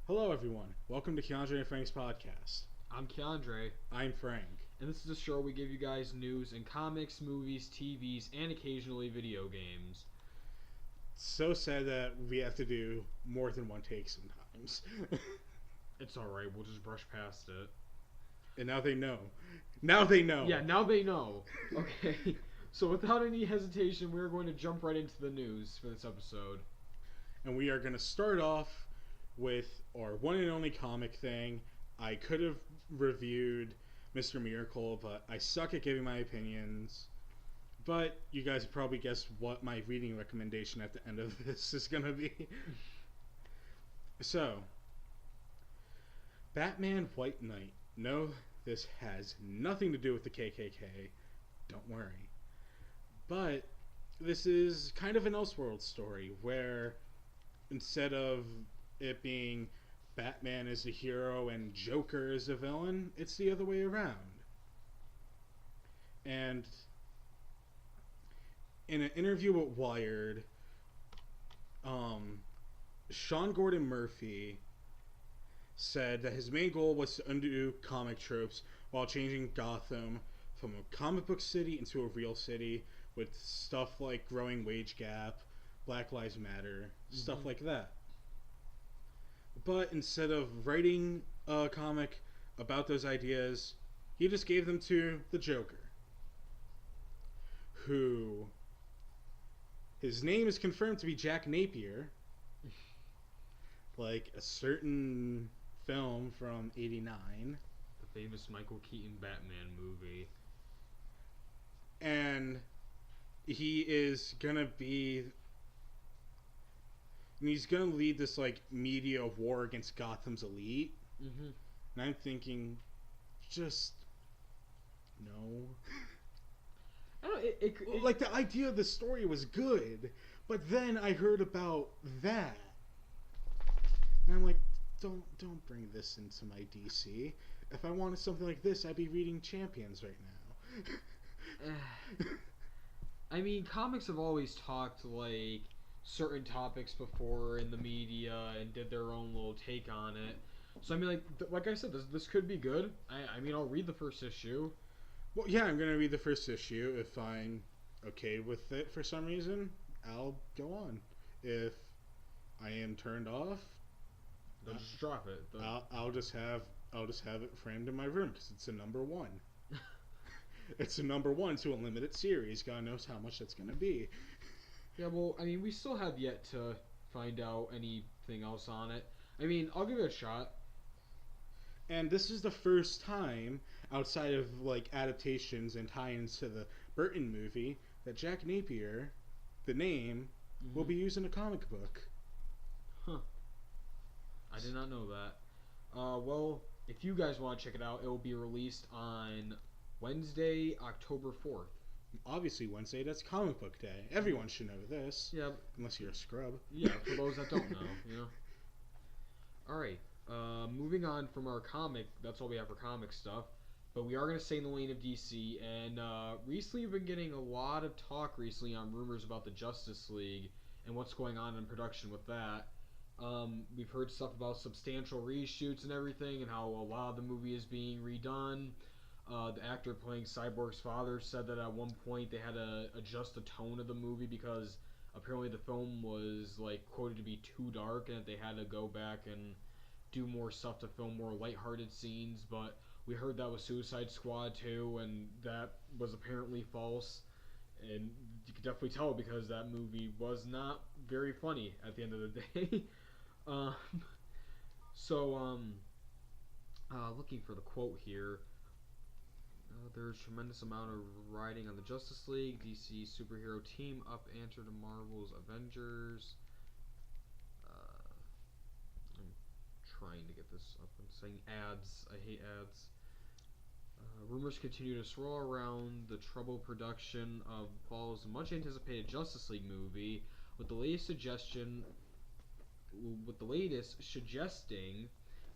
Hello, everyone. Welcome to Keondre and Frank's podcast. I'm Keondre, I'm Frank. and this is a show we give you guys news in comics, movies, TVs, and occasionally video games. So sad that we have to do more than one take sometimes. It's alright, we'll just brush past it. And now they know. Now they know. Yeah, now they know. Okay, so without any hesitation, we're going to jump right into the news for this episode. And we are going to start off with our one and only comic thing. I could have reviewed Mr. Miracle, but I suck at giving my opinions. But you guys probably guessed what my reading recommendation at the end of this is going to be. So, Batman White Knight. No, this has nothing to do with the KKK. Don't worry. But this is kind of an Elseworld story where instead of it being Batman as the hero and Joker as the villain, it's the other way around. And in an interview with Wired, Sean Gordon Murphy said that his main goal was to undo comic tropes while changing Gotham from a comic book city into a real city with stuff like growing wage gap, Black Lives Matter, stuff like that. But instead of writing a comic about those ideas, he just gave them to the Joker, who his name is confirmed to be Jack Napier, like a certain film from '89. The famous Michael Keaton Batman movie. And he is gonna be, and he's gonna lead this like media war against Gotham's elite. Mm-hmm. And I'm thinking, just no. I don't know, Like, the idea of the story was good, but then I heard about that, and I'm like, don't bring this into my DC. If I wanted something like this, I'd be reading Champions right now. I mean, comics have always talked like certain topics before in the media and did their own little take on it. So I mean, like I said, this could be good. I mean, I'll read the first issue. Well, yeah, I'm gonna read the first issue. If I'm okay with it for some reason, I'll go on. If I am turned off, They'll just drop it. I'll just have it framed in my room because it's a number one. It's a number one to a limited series. God knows how much that's gonna be. Yeah, well, I mean, we still have yet to find out anything else on it. I mean, I'll give it a shot. And this is the first time, outside of like adaptations and tie-ins to the Burton movie, that Jack Napier, the name, will be used in a comic book. Huh. I did not know that. Well, if you guys want to check it out, it will be released on Wednesday, October 4th. Obviously, Wednesday, that's comic book day. Everyone should know this. Yeah. Unless you're a scrub. Yeah, for those that don't know, you know. Alright, moving on from our comic, that's all we have for comic stuff. But we are going to stay in the lane of DC, and recently we've been getting a lot of talk recently on rumors about the Justice League and what's going on in production with that. We've heard stuff about substantial reshoots and everything, and how a lot of the movie is being redone. The actor playing Cyborg's father said that at one point they had to adjust the tone of the movie because apparently the film was like quoted to be too dark, and that they had to go back and do more stuff to film more lighthearted scenes. But we heard that was Suicide Squad too, and that was apparently false. And you could definitely tell because that movie was not very funny at the end of the day. Looking for the quote here. There's a tremendous amount of riding on the Justice League. DC superhero team up answer to Marvel's Avengers. I'm trying to get this up. I'm saying ads. I hate ads. Rumors continue to swirl around the troubled production of Fall's much anticipated Justice League movie, with the latest suggesting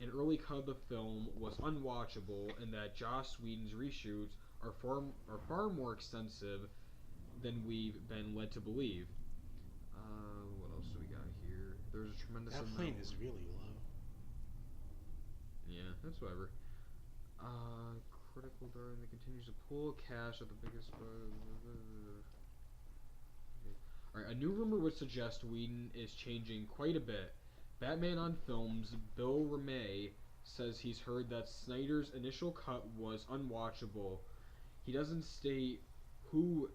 an early cut of the film was unwatchable, and that Joss Whedon's reshoots are far more extensive than we've been led to believe. What else do we got here? There's a tremendous That amount. plane is really low. Yeah, that's whatever. Critical Darling that continues to pull cash at the biggest. Alright, a new rumor would suggest Whedon is changing quite a bit. Batman on Films, Bill Ramey, says he's heard that Snyder's initial cut was unwatchable. He doesn't state who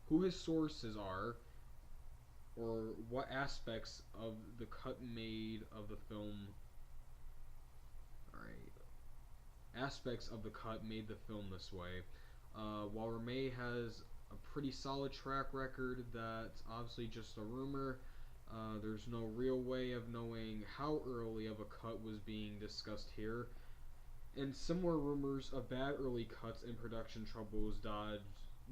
his sources are or what aspects of the cut made of the film. Alright. Aspects of the cut made the film this way. While Ramey has a pretty solid track record, that's obviously just a rumor. There's no real way of knowing how early of a cut was being discussed here. And similar rumors of bad early cuts and production troubles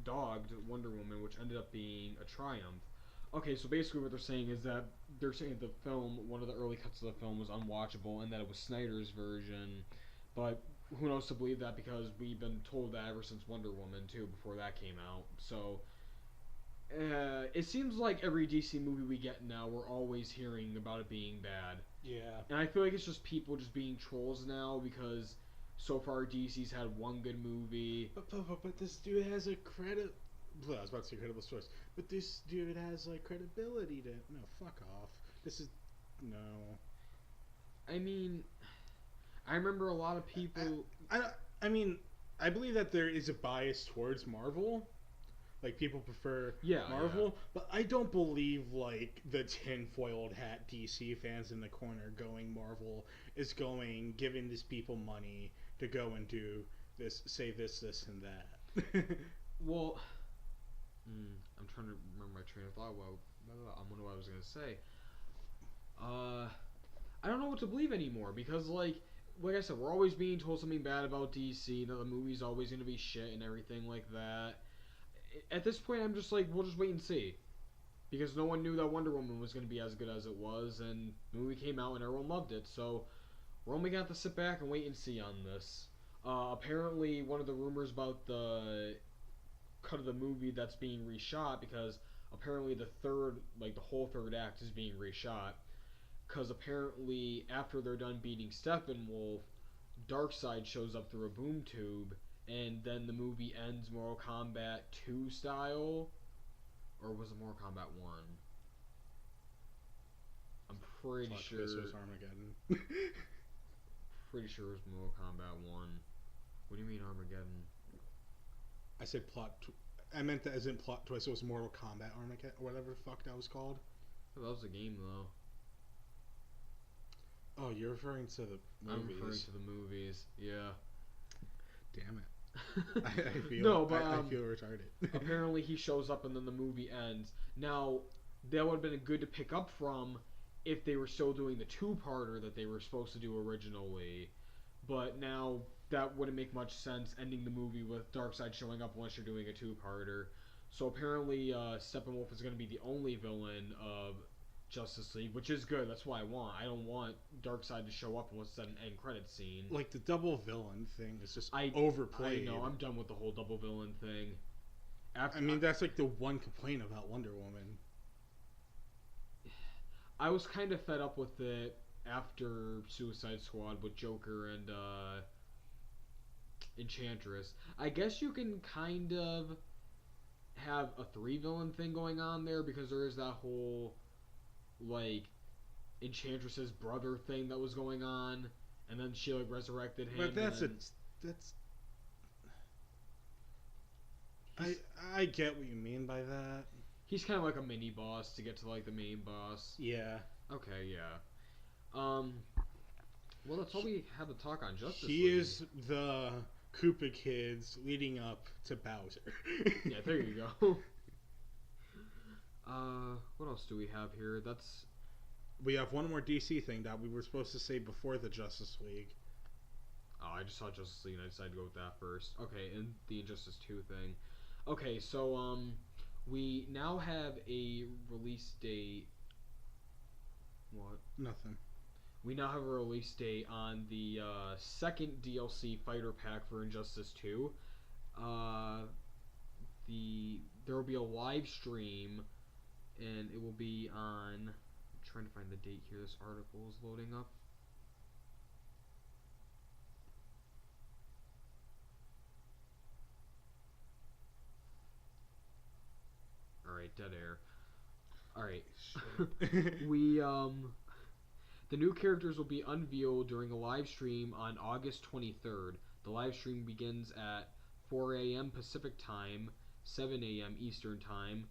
dogged Wonder Woman, which ended up being a triumph. Okay, so basically what they're saying is that they're saying the film, one of the early cuts of the film was unwatchable and that it was Snyder's version. But who knows to believe that, because we've been told that ever since Wonder Woman, too, before that came out. So, it seems like every DC movie we get now, we're always hearing about it being bad. Yeah. And I feel like it's just people just being trolls now, because so far DC's had one good movie. But this dude has a credit... I was about to say credible source. But this dude has, like, credibility to... No, fuck off. This is... No. I mean... I remember a lot of people... I mean, I believe that there is a bias towards Marvel. Like, people prefer Marvel. Yeah. But I don't believe, like, the tinfoiled hat DC fans in the corner going Marvel is giving these people money to go and do this, say this, and that. Well, I'm trying to remember my train of thought. I wonder what I was going to say. I don't know what to believe anymore, because, like I said, we're always being told something bad about DC, that the movie's always going to be shit and everything like that. At this point, I'm just like, we'll just wait and see. Because no one knew that Wonder Woman was going to be as good as it was, and the movie came out and everyone loved it, so we're only going to have to sit back and wait and see on this. Apparently, one of the rumors about the cut of the movie that's being reshot, because apparently the whole third act is being reshot, because apparently after they're done beating Steppenwolf, Darkseid shows up through a boom tube, and then the movie ends Mortal Kombat 2 style, or was it Mortal Kombat 1? I'm pretty sure it was Armageddon. Pretty sure it was Mortal Kombat 1. What do you mean Armageddon? I said I meant that as in plot twist. It was Mortal Kombat Armageddon, or whatever the fuck that was called. That was a game, though. Oh, you're referring to the movies. I'm referring to the movies, yeah. Damn it. I feel I feel retarded. Apparently he shows up and then the movie ends. Now, that would have been good to pick up from if they were still doing the two-parter that they were supposed to do originally. But now, that wouldn't make much sense, ending the movie with Darkseid showing up unless you're doing a two-parter. So apparently, Steppenwolf is going to be the only villain of Justice League, which is good. That's what I want. I don't want Darkseid to show up unless it's an end credit scene. Like, the double villain thing is just overplayed. I know. I'm done with the whole double villain thing. That's like the one complaint about Wonder Woman. I was kind of fed up with it after Suicide Squad with Joker and Enchantress. I guess you can kind of have a three-villain thing going on there, because there is that whole, like, Enchantress's brother thing that was going on, and then she, like, resurrected him. But I get what you mean by that. He's kind of like a mini-boss to get to, like, the main boss. Yeah. Okay, yeah. Well, that's all we have to talk on Justice League. He is the Koopa Kids leading up to Bowser. Yeah, there you go. What else do we have here? We have one more DC thing that we were supposed to say before the Justice League. Oh, I just saw Justice League and I decided to go with that first. Okay, and the Injustice 2 thing. Okay, so, we now have a release date. What? Nothing. We now have a release date on the second DLC fighter pack for Injustice 2. There will be a live stream, and it will be on... I'm trying to find the date here. This article is loading up. dead air. All right. Shit. The new characters will be unveiled during a live stream on August 23rd. The live stream begins at 4 a.m. Pacific Time, 7 a.m. Eastern Time,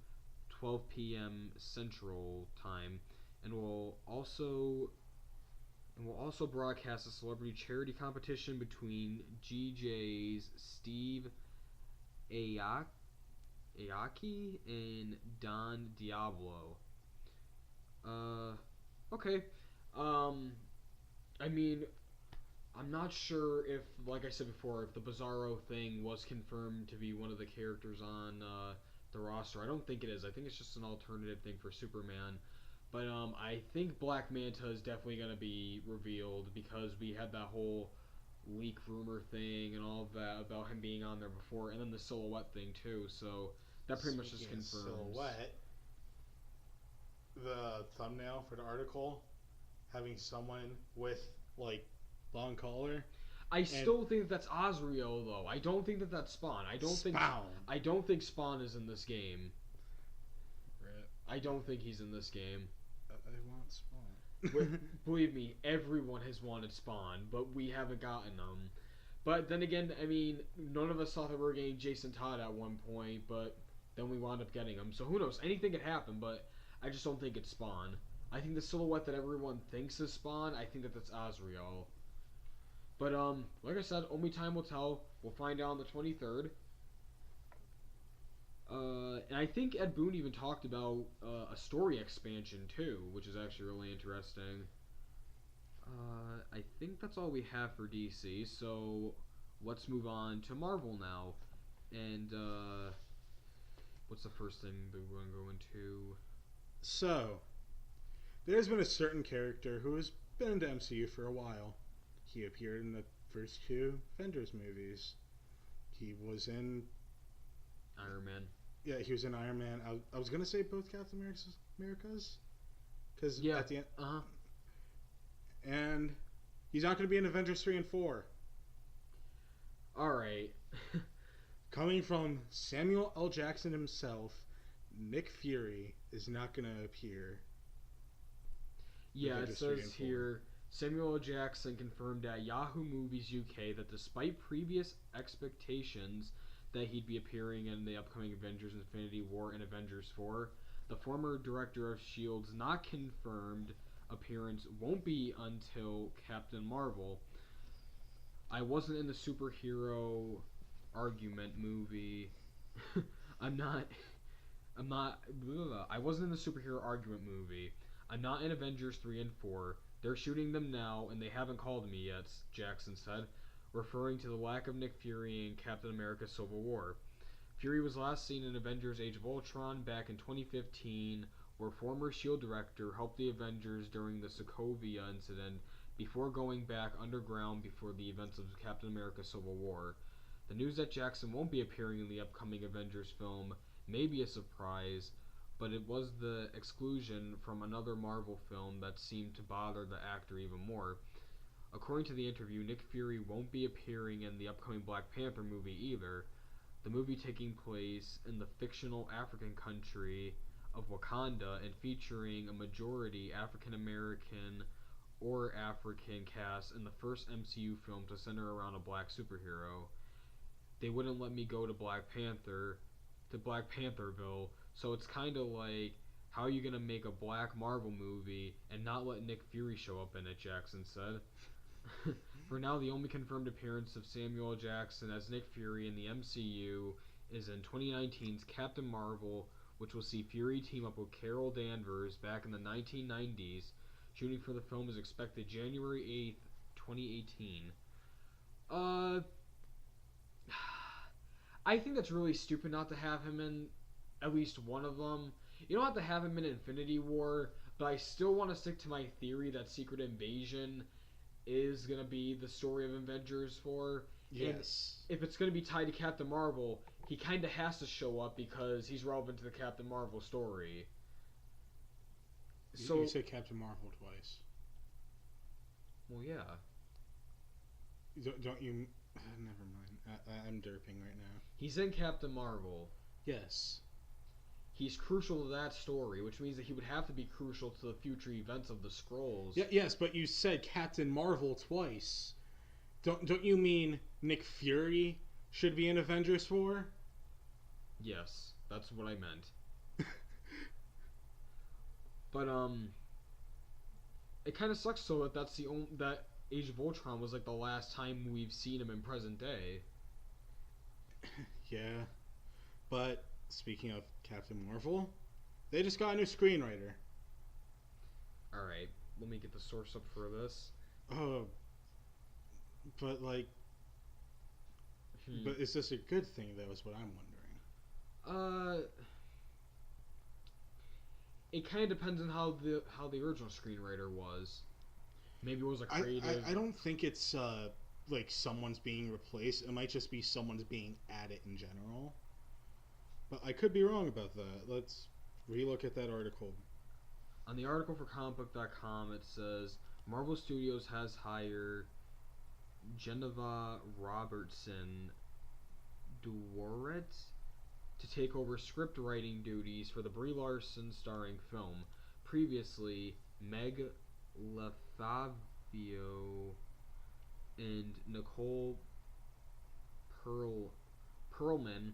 12 p.m. Central Time, and will also broadcast a celebrity charity competition between GJ's Steve Aoki and Don Diablo. Okay. I mean, I'm not sure if, like I said before, if the Bizarro thing was confirmed to be one of the characters on the roster. I don't think it is. I think it's just an alternative thing for Superman. But I think Black Manta is definitely going to be revealed because we had that whole leak rumor thing and all of that about him being on there before, and then the silhouette thing too. So that pretty much just confirms. Silhouette. The thumbnail for the article having someone with like long collar. I still think that's Azrael though. I don't think that's Spawn. I don't think Spawn is in this game. Rip. I don't think he's in this game. I want Spawn. Believe me, everyone has wanted Spawn, but we haven't gotten them. But then again, I mean, none of us thought that we were getting Jason Todd at one point, but then we wound up getting him. So who knows? Anything could happen, but I just don't think it's Spawn. I think the silhouette that everyone thinks is Spawn, I think that's Azrael. But like I said, only time will tell. We'll find out on the 23rd. And I think Ed Boon even talked about a story expansion too, which is actually really interesting. I think that's all we have for DC, so let's move on to Marvel now. And what's the first thing that we're going to go into? So, there's been a certain character who has been in the MCU for a while. He appeared in the first two Avengers movies. He was in Iron Man. Yeah, he was in Iron Man. I was gonna say both Captain Americas, because at the end, and he's not gonna be in Avengers 3 and 4. All right. Coming from Samuel L. Jackson himself, Nick Fury is not gonna appear. Yeah, it says here. Samuel L. Jackson confirmed at Yahoo Movies UK that despite previous expectations that he'd be appearing in the upcoming Avengers Infinity War and Avengers 4, the former director of S.H.I.E.L.'s not confirmed appearance won't be until Captain Marvel. I wasn't in the superhero argument movie. I wasn't in the superhero argument movie. I'm not in Avengers 3 and 4. They're shooting them now, and they haven't called me yet, Jackson said, referring to the lack of Nick Fury in Captain America Civil War. Fury was last seen in Avengers Age of Ultron back in 2015, where former S.H.I.E.L.D. director helped the Avengers during the Sokovia incident before going back underground before the events of Captain America Civil War. The news that Jackson won't be appearing in the upcoming Avengers film may be a surprise, but it was the exclusion from another Marvel film that seemed to bother the actor even more. According to the interview, Nick Fury won't be appearing in the upcoming Black Panther movie either, the movie taking place in the fictional African country of Wakanda and featuring a majority African American or African cast in the first MCU film to center around a black superhero. They wouldn't let me go to Black Pantherville, so it's kind of like, how are you going to make a black Marvel movie and not let Nick Fury show up in it, Jackson said. For now, the only confirmed appearance of Samuel L. Jackson as Nick Fury in the MCU is in 2019's Captain Marvel, which will see Fury team up with Carol Danvers back in the 1990s. Shooting for the film is expected January 8th, 2018. I think that's really stupid not to have him in at least one of them. You don't have to have him in Infinity War, but I still want to stick to my theory that Secret Invasion is going to be the story of Avengers 4. Yes. And if it's going to be tied to Captain Marvel, he kind of has to show up because he's relevant to the Captain Marvel story. So you say Captain Marvel twice. Well, yeah. Don't you... Never mind. I'm derping right now. He's in Captain Marvel. Yes. he's crucial to that story, which means that he would have to be crucial to the future events of the Skrulls. Yes, but you said Captain Marvel twice. Don't you mean Nick Fury should be in Avengers 4? Yes, that's what I meant. But it kind of sucks so that's the only that Age of Ultron was like the last time we've seen him in present day. Yeah, but speaking of Captain Marvel, they just got a new screenwriter. All right, let me get the source up for this. But like, but is this a good thing though? Is what I'm wondering. It kind of depends on how the original screenwriter was. Maybe it was a creative. I don't think it's like someone's being replaced. It might just be someone's being added in general. But I could be wrong about that. Let's relook at that article. On the article for comicbook.com, it says Marvel Studios has hired Geneva Robertson Duoret to take over script writing duties for the Brie Larson starring film. Previously, Meg LaFavio and Nicole Perlman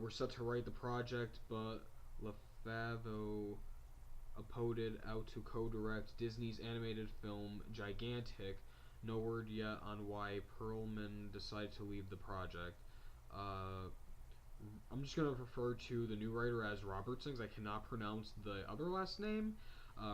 were set to write the project, but LaFavio opted out to co-direct Disney's animated film Gigantic. No word yet on why Perlman decided to leave the project. I'm just going to refer to the new writer as Robertson because I cannot pronounce the other last name.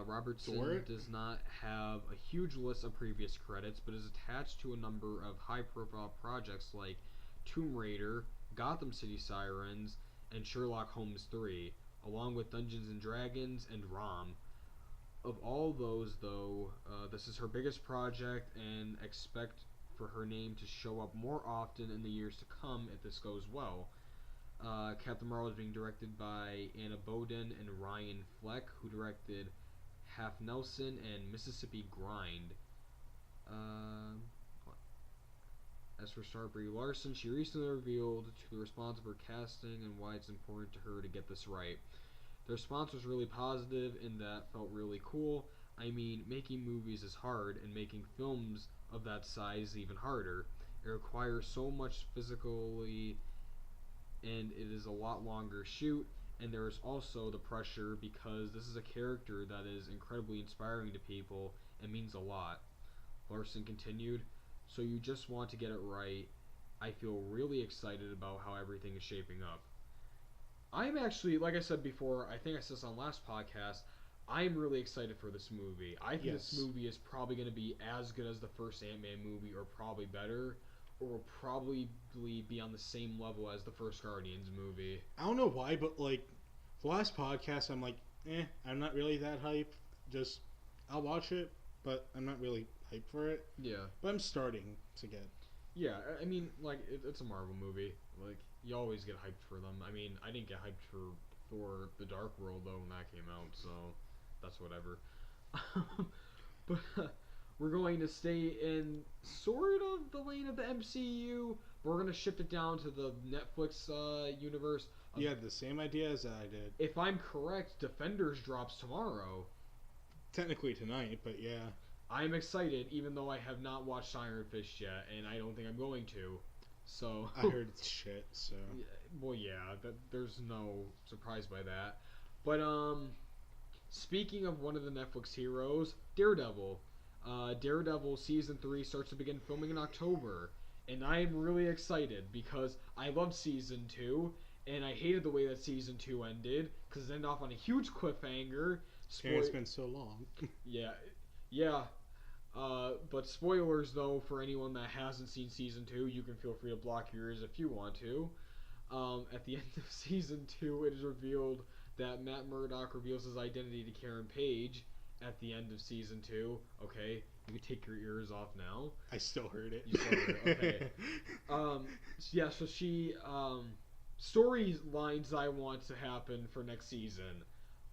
Robertson does not have a huge list of previous credits, but is attached to a number of high-profile projects like Tomb Raider, Gotham City Sirens, and Sherlock Holmes 3, along with Dungeons & Dragons and ROM. Of all those, though, this is her biggest project, and expect for her name to show up more often in the years to come if this goes well. Captain Marvel is being directed by Anna Boden and Ryan Fleck, who directed Half Nelson and Mississippi Grind. As for star Brie Larson, she recently revealed to the response of her casting and why it's important to her to get this right. The response was really positive, and that felt really cool. I mean, making movies is hard, and making films of that size is even harder. It requires so much physically, and it is a lot longer shoot, and there is also the pressure because this is a character that is incredibly inspiring to people and means a lot. Larson continued, so you just want to get it right. I feel really excited about how everything is shaping up. I'm actually, like I said before, I think I said this on last podcast, I'm really excited for this movie. I think this movie is probably going to be as good as the first Ant-Man movie, or probably better, or will probably be on the same level as the first Guardians movie. I don't know why, but like the last podcast, I'm like, I'm not really that hyped. Just I'll watch it, but I'm not really hyped for it. Yeah. But I'm starting to get. Yeah, I mean, like it's a Marvel movie. Like you always get hyped for them. I mean, I didn't get hyped for Thor: The Dark World though when that came out, so that's whatever. But we're going to stay in sort of the lane of the MCU. But we're going to shift it down to the Netflix universe. You had the same idea as I did. If I'm correct, Defenders drops tomorrow. Technically tonight, but yeah. I'm excited, even though I have not watched Iron Fist yet, and I don't think I'm going to. So I heard it's shit. So well, yeah, there's no surprise by that. But speaking of one of the Netflix heroes, Daredevil. Daredevil season 3 starts to begin filming in October, and I'm really excited because I loved season 2, and I hated the way that season 2 ended because it ended off on a huge cliffhanger. It's been so long. Yeah. But spoilers though for anyone that hasn't seen season 2, you can feel free to block your ears if you want to. At the end of season 2, it is revealed that Matt Murdock reveals his identity to Karen Page at the end of season 2. Okay, you can take your ears off now. I still heard it. You still heard it. Okay. Yeah. So she storylines I want to happen for next season.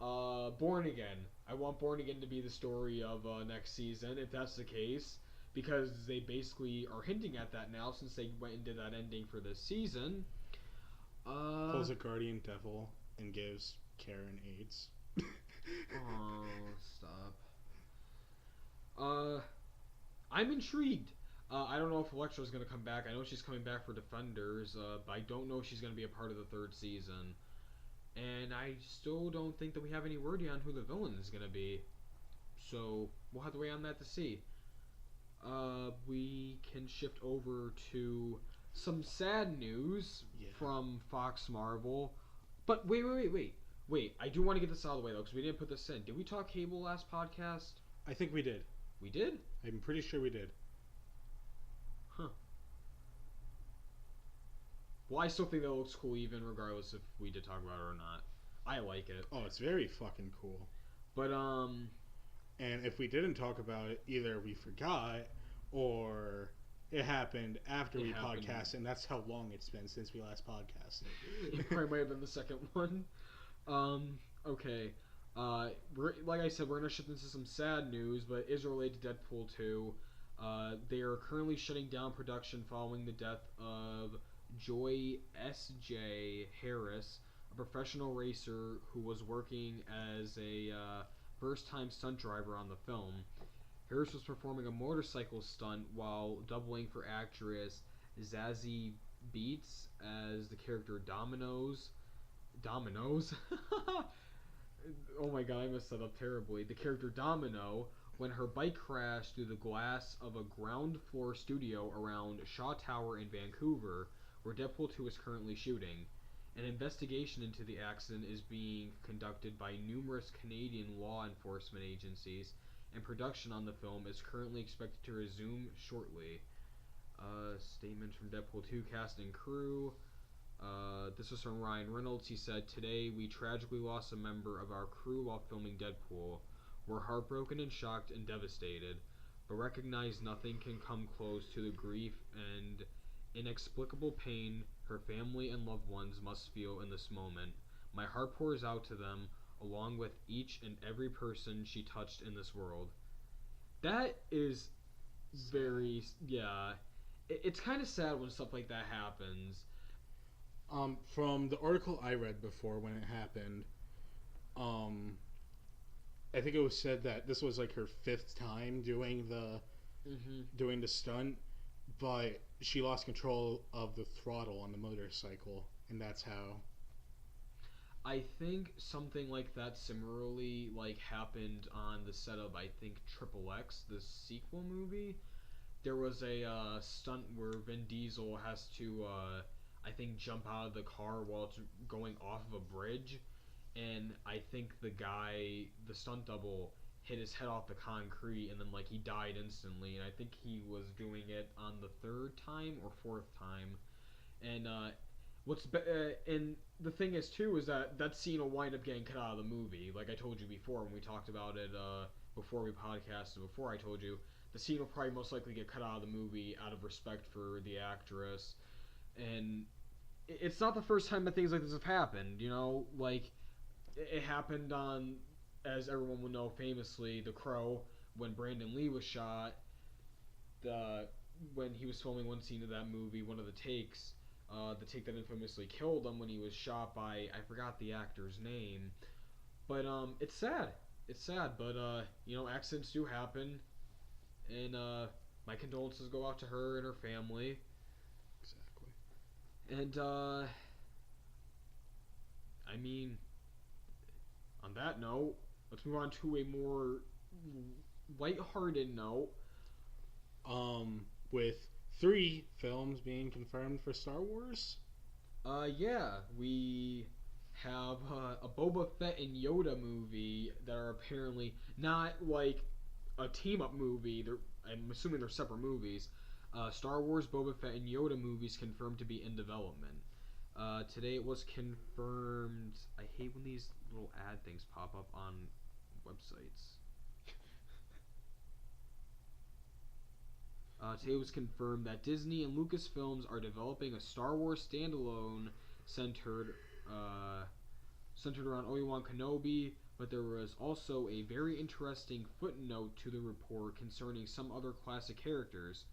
Born Again. I want Born Again to be the story of next season, if that's the case, because they basically are hinting at that now since they went and did that ending for this season. Pulls a guardian devil and gives Karen AIDS. Oh, stop. I'm intrigued. I don't know if Elektra's going to come back. I know she's coming back for Defenders, but I don't know if she's going to be a part of the third season. And I still don't think that we have any word yet on who the villain is going to be. So we'll have to wait on that to see. We can shift over to some sad news from Fox Marvel. But wait. I do want to get this out of the way, though, because we didn't put this in. Did we talk Cable last podcast? I think we did. We did? I'm pretty sure we did. Huh. Well, I still think that looks cool, even regardless if we did talk about it or not. I like it. Oh, it's very fucking cool. But, And if we didn't talk about it, either we forgot or it happened after we podcast, and that's how long it's been since we last podcasted. It probably might have been the second one. Okay. Like I said, we're going to shift into some sad news, but it is related to Deadpool 2. They are currently shutting down production following the death of Joy S.J. Harris, a professional racer who was working as a first-time stunt driver on the film. Harris was performing a motorcycle stunt while doubling for actress Zazie Beetz as the character Dominoes? Oh my god, I messed that up terribly. The character Domino, when her bike crashed through the glass of a ground floor studio around Shaw Tower in Vancouver, where Deadpool 2 is currently shooting. An investigation into the accident is being conducted by numerous Canadian law enforcement agencies, and production on the film is currently expected to resume shortly. Statement from Deadpool 2 cast and crew. This was from Ryan Reynolds. He said, "Today we tragically lost a member of our crew while filming Deadpool. We're heartbroken and shocked and devastated, but recognize nothing can come close to the grief and inexplicable pain her family and loved ones must feel in this moment. My heart pours out to them, along with each and every person she touched in this world." That is very, yeah. It's kind of sad when stuff like that happens. From the article I read before when it happened, I think it was said that this was like her 5th time doing the stunt, but she lost control of the throttle on the motorcycle, and that's how. I think something like that similarly happened on the set of, I think, Triple X, the sequel movie. There was a stunt where Vin Diesel has to I think jump out of the car while it's going off of a bridge, and I think the stunt double, hit his head off the concrete, and then he died instantly. And I think he was doing it on the 3rd time or 4th time. And and the thing is too is that scene will wind up getting cut out of the movie. Like I told you before when we talked about it before we podcasted. Before I told you the scene will probably most likely get cut out of the movie out of respect for the actress. And it's not the first time that things like this have happened, it happened on, as everyone will know famously, The Crow, when Brandon Lee was shot. When he was filming one scene of that movie, one of the takes, the take that infamously killed him when he was shot by, I forgot the actor's name, but it's sad, but accidents do happen, and my condolences go out to her and her family. And, I mean, on that note, let's move on to a more lighthearted note. With 3 films being confirmed for Star Wars? Yeah, we have a Boba Fett and Yoda movie that are apparently not like a team-up movie. I'm assuming they're separate movies. Star Wars, Boba Fett, and Yoda movies confirmed to be in development. Today it was confirmed. I hate when these little ad things pop up on websites. Today it was confirmed that Disney and Lucasfilms are developing a Star Wars standalone centered around Obi-Wan Kenobi, but there was also a very interesting footnote to the report concerning some other classic characters.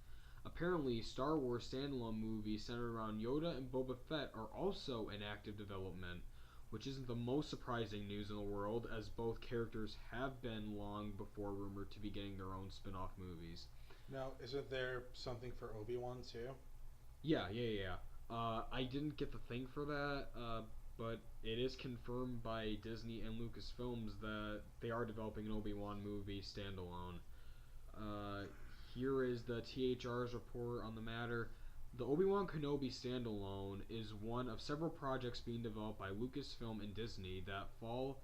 Apparently, Star Wars standalone movies centered around Yoda and Boba Fett are also in active development. which isn't the most surprising news in the world, as both characters have been long before rumored to be getting their own spin-off movies. Now, isn't there something for Obi-Wan too? Yeah. I didn't get the thing for that, but it is confirmed by Disney and Lucasfilms that they are developing an Obi-Wan movie standalone. Here is the THR's report on the matter. The Obi-Wan Kenobi standalone is one of several projects being developed by Lucasfilm and Disney that fall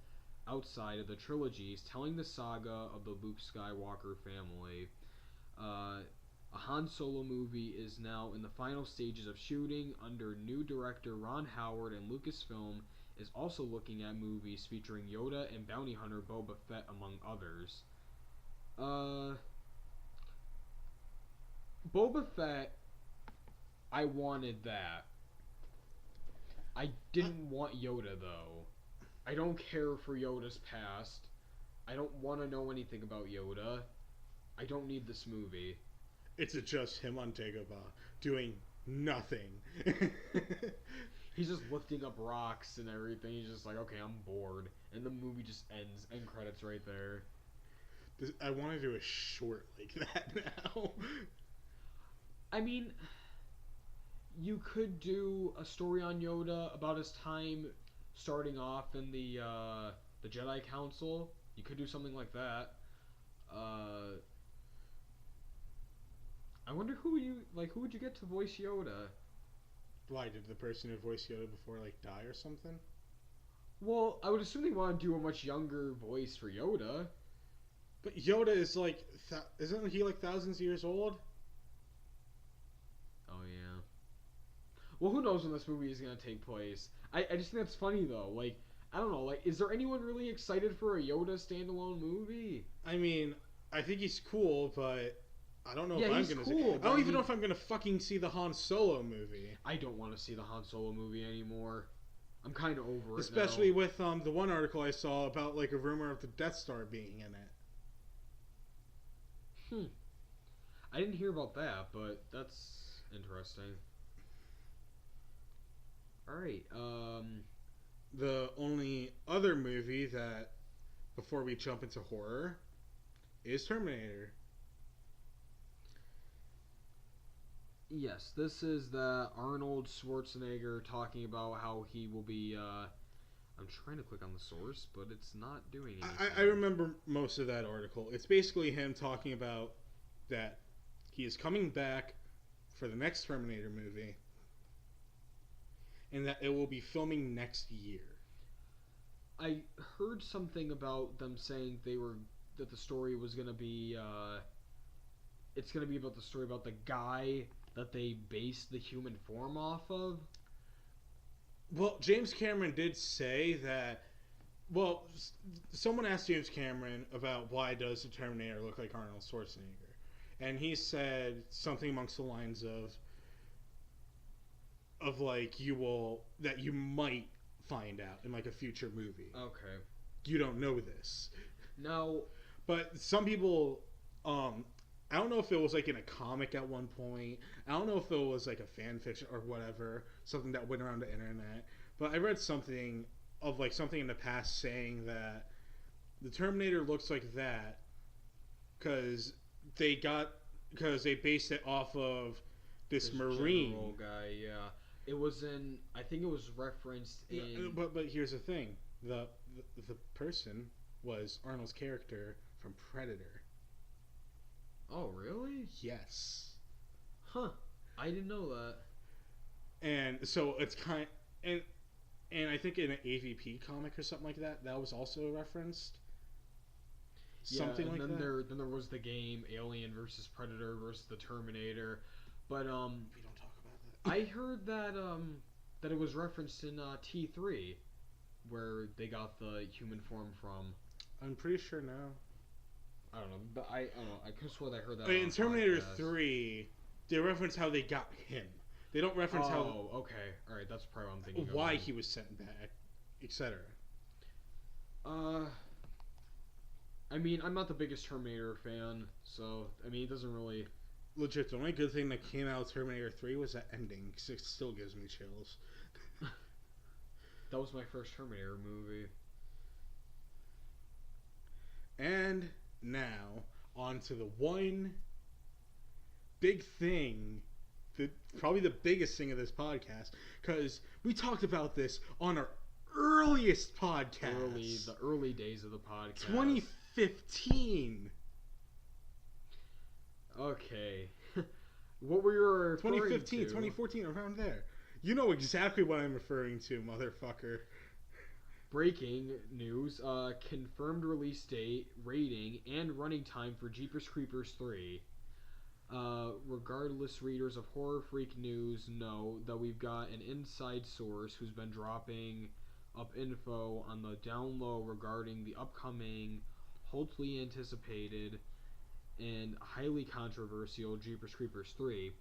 outside of the trilogies, telling the saga of the Luke Skywalker family. A Han Solo movie is now in the final stages of shooting under new director Ron Howard, and Lucasfilm is also looking at movies featuring Yoda and bounty hunter Boba Fett, among others. Boba Fett, I wanted that. I didn't want Yoda, though. I don't care for Yoda's past. I don't want to know anything about Yoda. I don't need this movie. It's just him on Dagobah doing nothing. He's just lifting up rocks and everything. He's just like, okay, I'm bored. And the movie just ends. End credits right there. I want to do a short like that now. I mean, you could do a story on Yoda about his time starting off in the Jedi Council. You could do something like that. I wonder who would you get to voice Yoda? Why did the person who voiced Yoda before die or something? Well, I would assume they want to do a much younger voice for Yoda. But Yoda is isn't he thousands of years old? Oh yeah. Well, who knows when this movie is gonna take place? I just think that's funny though. I don't know. Is there anyone really excited for a Yoda standalone movie? I mean, I think he's cool, but I don't know if I'm gonna cool, see. I don't even know if I'm gonna fucking see the Han Solo movie. I don't want to see the Han Solo movie anymore. I'm kind of over it. Especially with the one article I saw about a rumor of the Death Star being in it. I didn't hear about that, but that's interesting. All right. The only other movie that, before we jump into horror, is Terminator. Yes, this is the Arnold Schwarzenegger talking about how he will be. I'm trying to click on the source, but it's not doing anything. I remember most of that article. It's basically him talking about that he is coming back for the next Terminator movie, and that it will be filming next year. I heard something about them saying that the story was gonna be. It's gonna be about the story about the guy that they based the human form off of. Well, James Cameron did say that. Well, someone asked James Cameron about why does the Terminator look like Arnold Schwarzenegger, and he said something amongst the lines of that you might find out in a future movie. Okay. You don't know this. No. But some people, I don't know if it was in a comic at one point. I don't know if it was a fan fiction or whatever, something that went around the internet. But I read something of something in the past saying that the Terminator looks like that because they based it off of this Marine guy. Yeah, it was in. I think it was referenced in. But here's the thing: the person was Arnold's character from Predator. Oh, really? Yes. Huh. I didn't know that. And so it's and I think in an AVP comic or something like that, that was also referenced. Something like that. Then there was the game Alien versus Predator versus the Terminator, but we don't talk about that. I heard that that it was referenced in T3, where they got the human form from. I'm pretty sure now. I don't know, but I don't know. I could swear that I heard that. In Terminator 3, they reference how they got him. They don't reference how. Oh, okay. All right, that's probably what I'm thinking. Why he was sent back, etc. I mean, I'm not the biggest Terminator fan, so I mean, it doesn't really. Legit, the only good thing that came out of Terminator 3 was that ending, because it still gives me chills. That was my first Terminator movie. And now, on to the one big thing, probably the biggest thing of this podcast, because we talked about this on our earliest podcast. The early days of the podcast. 2015. Okay. What were you referring 2015, to? 2014, around there. You know exactly what I'm referring to, motherfucker. Breaking news, confirmed release date, rating, and running time for Jeepers Creepers 3. Regardless, readers of Horror Freak News know that we've got an inside source who's been dropping up info on the down low regarding the upcoming, hopefully anticipated, and highly controversial Jeepers Creepers 3.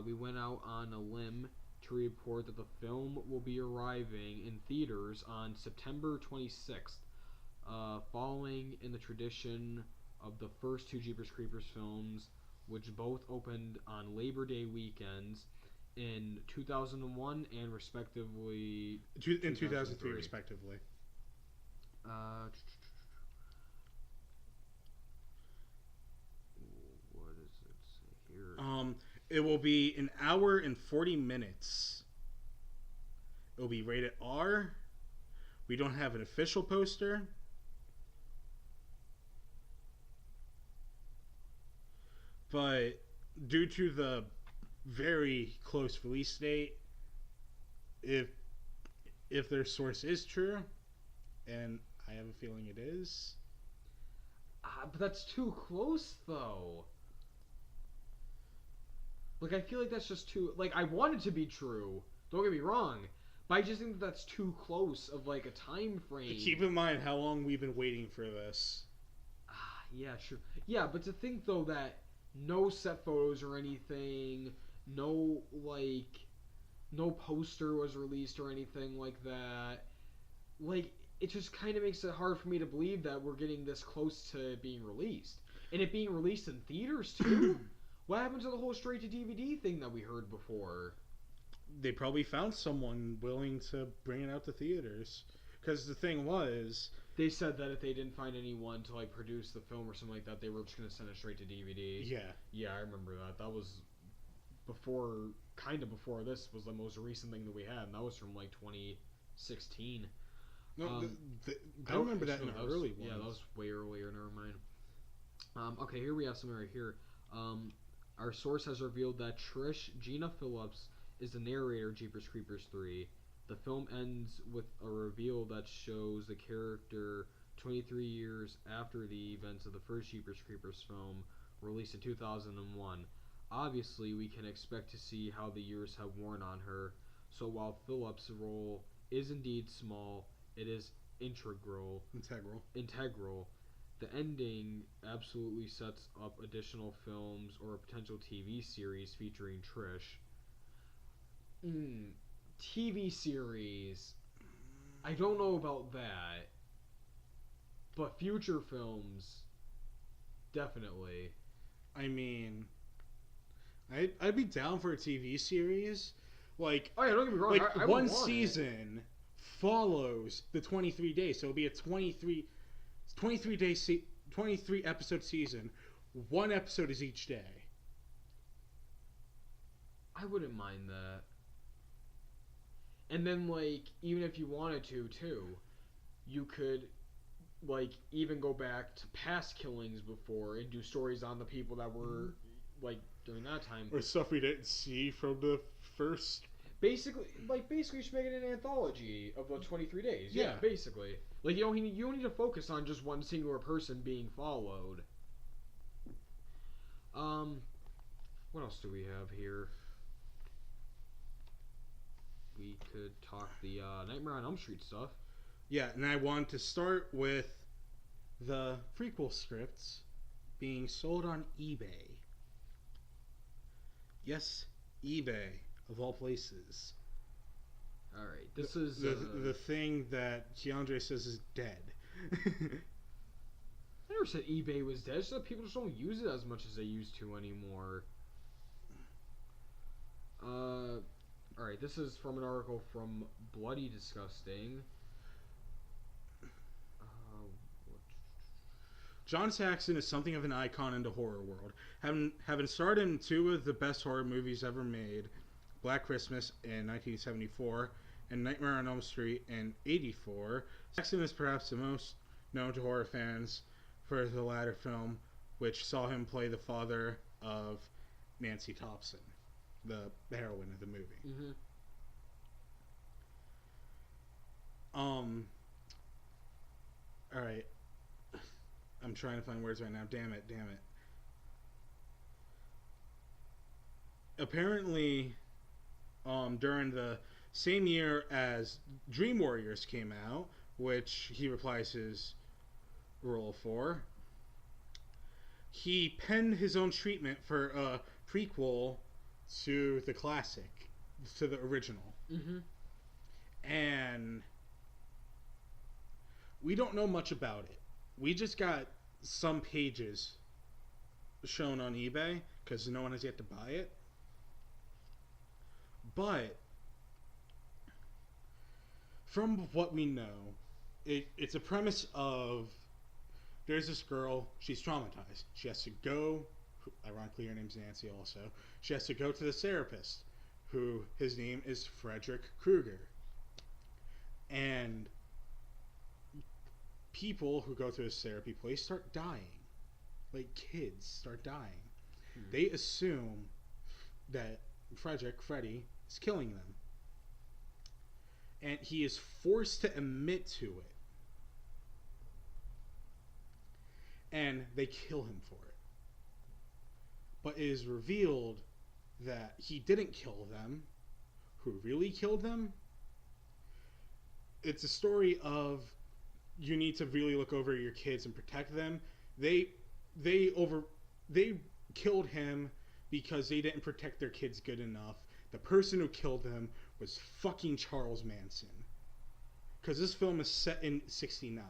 We went out on a limb to report that the film will be arriving in theaters on September 26th, following in the tradition of the first two Jeepers Creepers films, which both opened on Labor Day weekends in 2001 and respectively in 2003 respectively. What does it say here? It will be an hour and 40 minutes. It will be rated R. We don't have an official poster. But due to the very close release date, if their source is true, and I have a feeling it is. But that's too close, though. Like, I feel like that's just too... Like, I want it to be true. Don't get me wrong. But I just think that's too close of, like, a time frame. Keep in mind how long we've been waiting for this. Yeah, true. Yeah, but to think, though, that no set photos or anything, no poster was released or anything like that. Like, it just kind of makes it hard for me to believe that we're getting this close to being released. And it being released in theaters, too? What happened to the whole straight-to-DVD thing that we heard before? They probably found someone willing to bring it out to theaters. Because the thing was... They said that if they didn't find anyone to, like, produce the film or something like that, they were just going to send it straight to DVD. Yeah. Yeah, I remember that. That was before this was the most recent thing that we had, and that was from, like, 2016. No, I remember that in the early ones. Yeah, that was way earlier. Never mind. Okay, here we have something right here. Our source has revealed that Gina Phillips is the narrator of Jeepers Creepers 3. The film ends with a reveal that shows the character 23 years after the events of the first Jeepers Creepers film, released in 2001. Obviously, we can expect to see how the years have worn on her, so while Phillips' role is indeed small, it is integral. The ending absolutely sets up additional films or a potential TV series featuring Trish. TV series. I don't know about that. But future films, definitely. I mean, I'd be down for a TV series. Like, oh yeah, don't get me wrong. Like, I one season follows the 23 days, so it'll be a 23 episode season. One episode is each day. I wouldn't mind that. And then, like, even if you wanted to, too, you could, like, even go back to past killings before and do stories on the people that were, like, during that time. Or stuff we didn't see from the first. Basically, you should make it an anthology of the 23 days. Yeah, basically. Like, you don't need to focus on just one singular person being followed. What else do we have here? We could talk the Nightmare on Elm Street stuff. Yeah, and I want to start with the prequel scripts being sold on eBay. Yes, eBay, of all places. Alright, this is... The thing that Keondre says is dead. I never said eBay was dead. It's just that people just don't use it as much as they used to anymore. Alright, this is from an article from Bloody Disgusting. John Saxon is something of an icon in the horror world. Having starred in two of the best horror movies ever made, Black Christmas in 1974 and Nightmare on Elm Street in 1984, Saxon is perhaps the most known to horror fans for the latter film, which saw him play the father of Nancy Thompson, the heroine of the movie. Mm-hmm. Alright. I'm trying to find words right now. Damn it. Apparently, during the same year as Dream Warriors came out, which he reprised his role for, he penned his own treatment for a prequel to the classic, to the original. Mm-hmm. And we don't know much about it. We just got some pages shown on eBay because no one has yet to buy it. But from what we know, it's a premise of there's this girl, she's traumatized. She has to go, ironically her name's Nancy also, she has to go to the therapist, who his name is Frederick Krueger. And people who go to this therapy place start dying. Like kids start dying. They assume that Freddy, is killing them. And he is forced to admit to it. And they kill him for it. But it is revealed that he didn't kill them. Who really killed them? It's a story of you need to really look over your kids and protect them. They killed him because they didn't protect their kids good enough. The person who killed them was fucking Charles Manson. Because this film is set in 1969.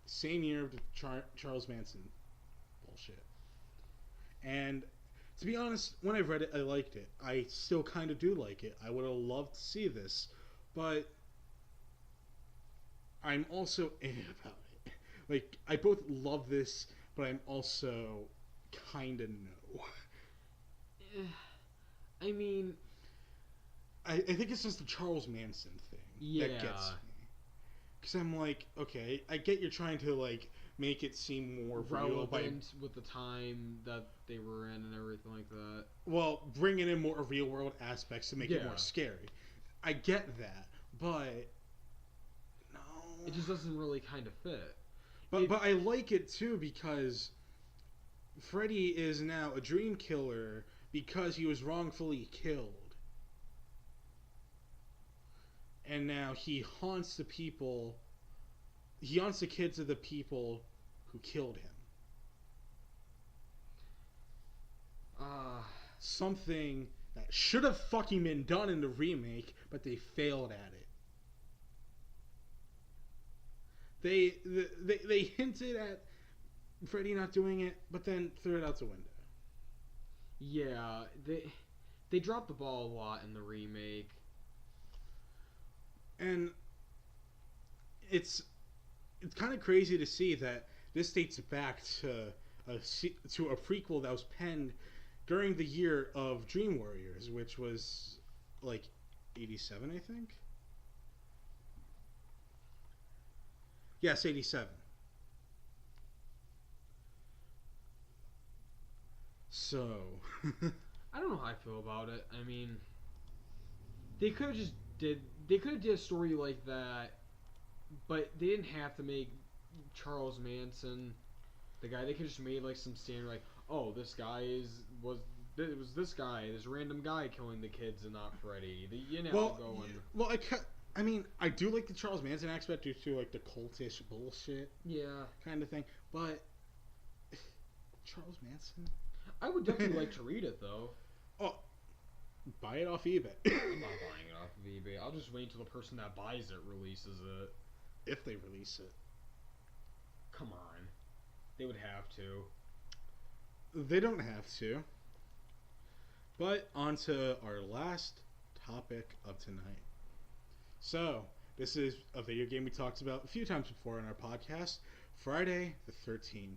The same year of the Charles Manson bullshit. And to be honest, when I read it, I liked it. I still kind of do like it. I would have loved to see this. But I'm also about it. Like, I both love this, but I'm also kind of no. I mean, I think it's just the Charles Manson thing that gets me. Because I'm like, okay, I get you're trying to, like, make it seem more real with the time that they were in and everything like that. Well, bringing in more real-world aspects to make it more scary. I get that, but no. It just doesn't really kind of fit. But I like it, too, because Freddy is now a dream killer because he was wrongfully killed. And now he haunts the people. He haunts the kids of the people who killed him. Something that should have fucking been done in the remake, but they failed at it. They hinted at Freddy not doing it, but then threw it out the window. Yeah, they dropped the ball a lot in the remake. And it's kind of crazy to see that this dates back to a prequel that was penned during the year of Dream Warriors, which was like 87, I think. Yes, 87. So I don't know how I feel about it. I mean, they could have did a story like that, but they didn't have to make Charles Manson the guy. They could have just made like some standard, like, oh, this guy was this guy, this random guy killing the kids and not Freddy. I mean, I do like the Charles Manson aspect due to like the cultish bullshit, kind of thing. But Charles Manson, I would definitely like to read it though. Oh, buy it off eBay. I'm not buying it off of eBay. I'll just wait until the person that buys it releases it. If they release it. Come on. They would have to. They don't have to. But on to our last topic of tonight. So, this is a video game we talked about a few times before on our podcast, Friday the 13th.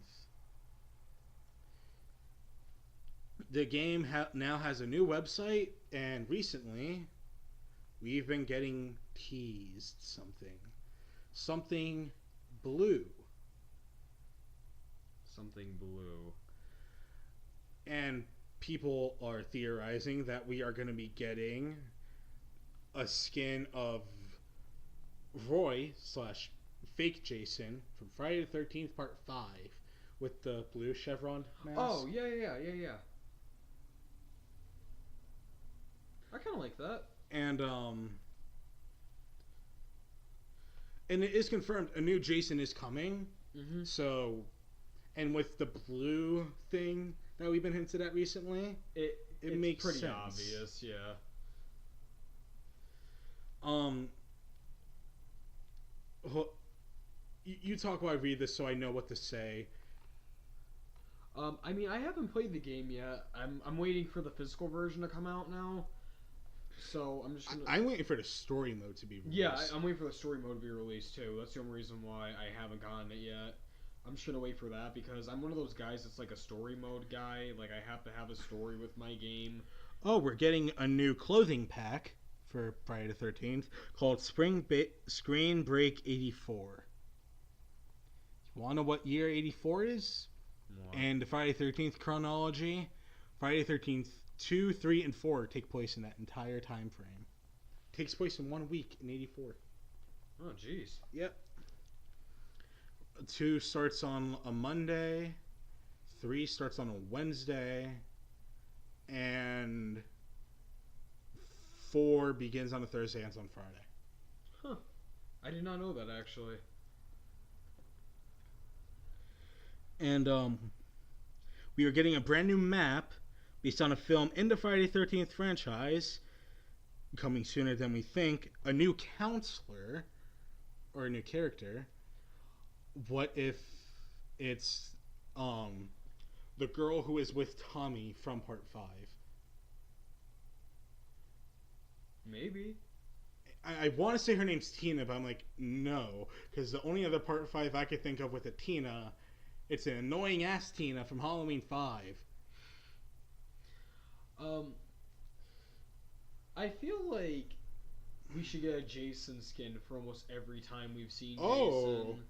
The game now has a new website, and recently we've been getting teased something blue. Something blue. And people are theorizing that we are going to be getting a skin of Roy / fake Jason from Friday the 13th Part 5 with the blue chevron mask. Oh, yeah. I kind of like that. And it is confirmed a new Jason is coming. Mm-hmm. So, and with the blue thing that we've been hinted at recently, it makes pretty sense. Obvious, yeah. You talk while I read this, so I know what to say. I mean, I haven't played the game yet. I'm waiting for the physical version to come out now. So I'm just. I'm waiting for the story mode to be released. Yeah, I'm waiting for the story mode to be released too. That's the only reason why I haven't gotten it yet. I'm just gonna wait for that because I'm one of those guys that's like a story mode guy. Like I have to have a story with my game. Oh, we're getting a new clothing pack for Friday the 13th called Screen Break 84. You wanna know what year 84 is? Wow. And the Friday the 13th chronology, Friday the 13th 2, 3, and 4 take place in that entire time frame. Takes place in 1 week in 84. Oh, jeez. Yep. 2 starts on a Monday, 3 starts on a Wednesday, and 4 begins on a Thursday and ends on Friday. Huh. I did not know that, actually. And we are getting a brand new map based on a film in the Friday the 13th franchise, coming sooner than we think. A new counselor, or a new character. What if it's the girl who is with Tommy from Part 5? Maybe. I want to say her name's Tina, but I'm like, no. Because the only other Part 5 I could think of with a Tina, it's an annoying ass Tina from Halloween 5. I feel like we should get a Jason skin for almost every time we've seen Jason.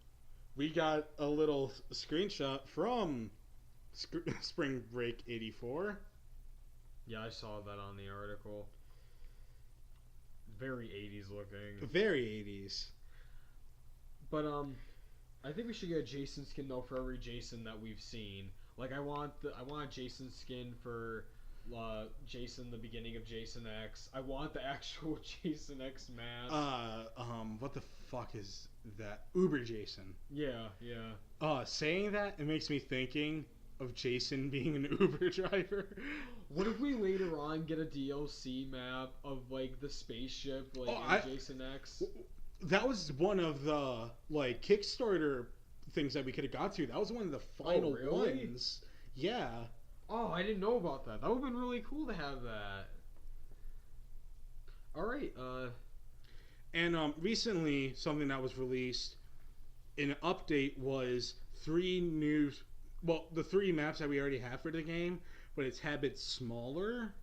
We got a little screenshot from Spring Break 84. Yeah, I saw that on the article. Very 80s looking. Very 80s. But I think we should get a Jason skin though for every Jason that we've seen. Like I want a Jason skin for Jason, the beginning of Jason X. I want the actual Jason X mask. What the fuck is that? Uber Jason. Yeah. Saying that, it makes me thinking of Jason being an Uber driver. What if we later on get a DLC map of like the spaceship, like in Jason X? That was one of the like Kickstarter things that we could have got to. That was one of the final ones. Yeah. Oh, I didn't know about that. That would have been really cool to have that. Alright, And recently, something that was released in an update was 3 new... Well, the 3 maps that we already have for the game, but it's a bit smaller.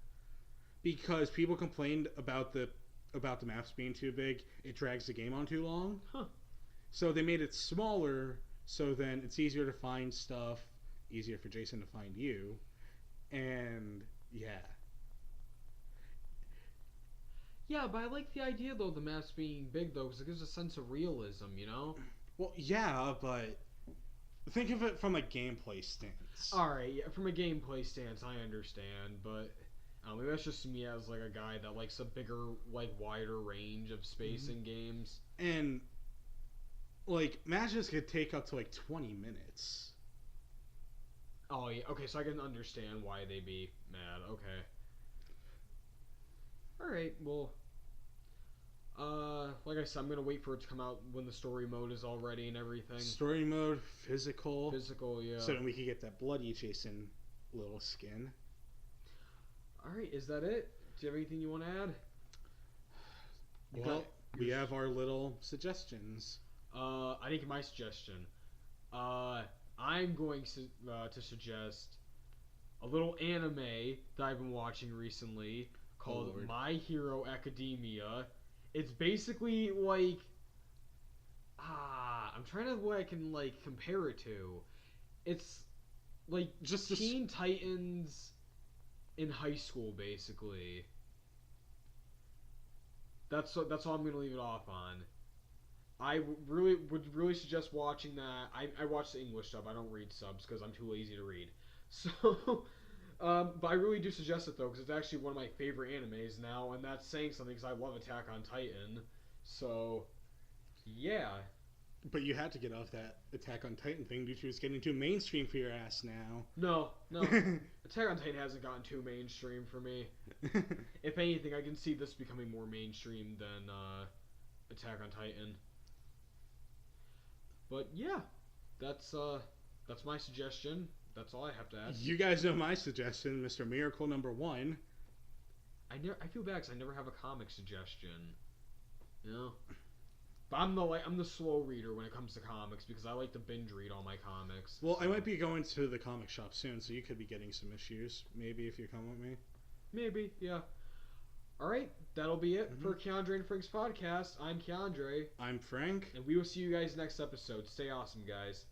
Because people complained about the maps being too big. It drags the game on too long. Huh. So they made it smaller, so then it's easier to find stuff. Easier for Jason to find you. And yeah. Yeah, but I like the idea though, the maps being big though, because it gives a sense of realism, you know? Well, yeah, but think of it from a gameplay stance. Alright, yeah, from a gameplay stance, I understand, but maybe that's just me as like a guy that likes a bigger, like wider range of space in games. And like matches could take up to like 20 minutes. Oh yeah, okay, so I can understand why they'd be mad. Okay. Alright, well, like I said, I'm gonna wait for it to come out when the story mode is all ready and everything. Story mode, physical, yeah. So then we can get that bloody Jason little skin. Alright, is that it? Do you have anything you want to add? Well, we have our little suggestions. I didn't get my suggestion. I'm going to suggest a little anime that I've been watching recently called My Hero Academia. It's basically like I'm trying to what I can like compare it to. It's like Just Teen Titans in high school, basically. That's all I'm gonna leave it off on. I would really suggest watching that. I watch the English dub. I don't read subs because I'm too lazy to read. So, but I really do suggest it though because it's actually one of my favorite animes now, and that's saying something because I love Attack on Titan. So, yeah. But you had to get off that Attack on Titan thing due to it's getting too mainstream for your ass now. No. Attack on Titan hasn't gotten too mainstream for me. If anything, I can see this becoming more mainstream than Attack on Titan. But yeah, that's my suggestion. That's all I have to add. You guys know my suggestion, Mr. Miracle number 1. I feel bad because I never have a comic suggestion. You know? But I'm the slow reader when it comes to comics because I like to binge read all my comics. Well, I might be going to the comic shop soon, so you could be getting some issues, maybe, if you come with me. Maybe, yeah. Alright, that'll be it for Keondre and Frank's podcast. I'm Keondre. I'm Frank. And we will see you guys next episode. Stay awesome, guys.